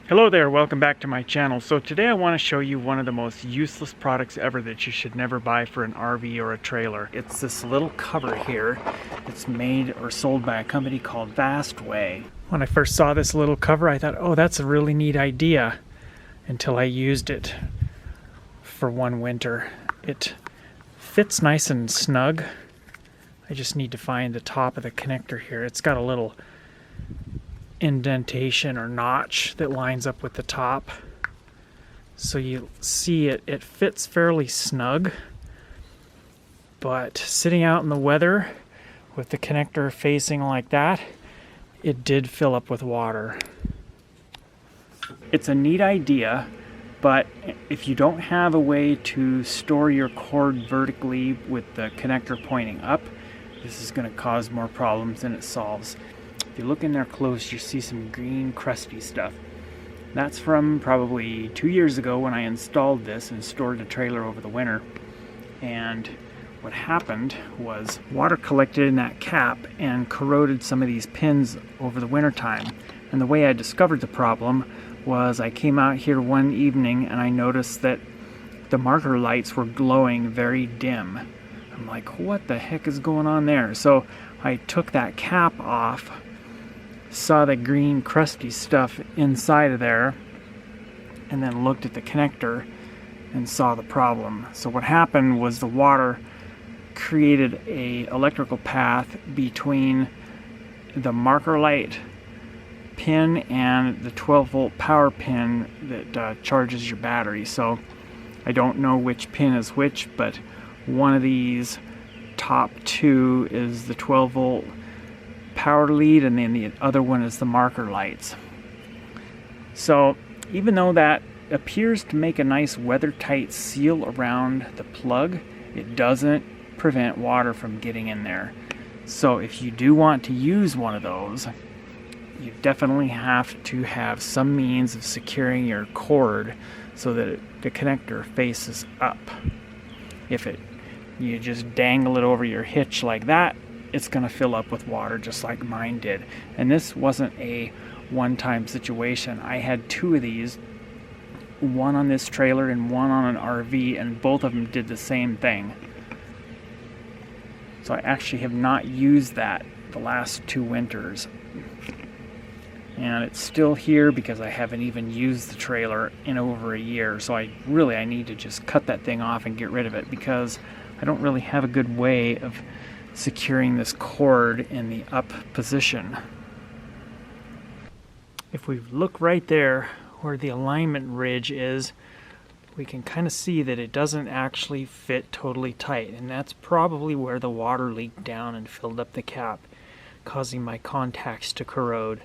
Hello there, welcome back to my channel. So today I want to show you one of the most useless products ever that you should never buy for an RV or a trailer. It's this little cover here. It's made or sold by a company called Fastway. When I first saw this little cover, I thought, oh, that's a really neat idea, until I used it for one winter. It fits nice and snug. I just need to find the top of the connector here. It's got a little indentation or notch that lines up with the top, so you see it fits fairly snug, but sitting out in the weather with the connector facing like that, it did fill up with water. It's a neat idea, but if you don't have a way to store your cord vertically with the connector pointing up, this is going to cause more problems than it solves. If you look in there close, you see some green crusty stuff. That's from probably 2 years ago when I installed this and stored the trailer over the winter. And what happened was water collected in that cap and corroded some of these pins over the winter time. And the way I discovered the problem was I came out here one evening and I noticed that the marker lights were glowing very dim. I'm like, what the heck is going on there? So I took that cap off, saw the green crusty stuff inside of there, and then looked at the connector and saw the problem. So what happened was the water created a electrical path between the marker light pin and the 12-volt power pin that charges your battery. So I don't know which pin is which, but one of these top two is the 12-volt power lead, and then the other one is the marker lights. So even though that appears to make a nice weather-tight seal around the plug, it doesn't prevent water from getting in there. So if you do want to use one of those, you definitely have to have some means of securing your cord so that the connector faces up. If you just dangle it over your hitch like that, it's going to fill up with water just like mine did. And this wasn't a one-time situation. I had two of these, one on this trailer and one on an RV, and both of them did the same thing. So I actually have not used that the last 2 winters. And it's still here because I haven't even used the trailer in over a year. So I need to just cut that thing off and get rid of it, because I don't really have a good way of securing this cord in the up position. If we look right there where the alignment ridge is, we can kind of see that it doesn't actually fit totally tight, and that's probably where the water leaked down and filled up the cap, causing my contacts to corrode.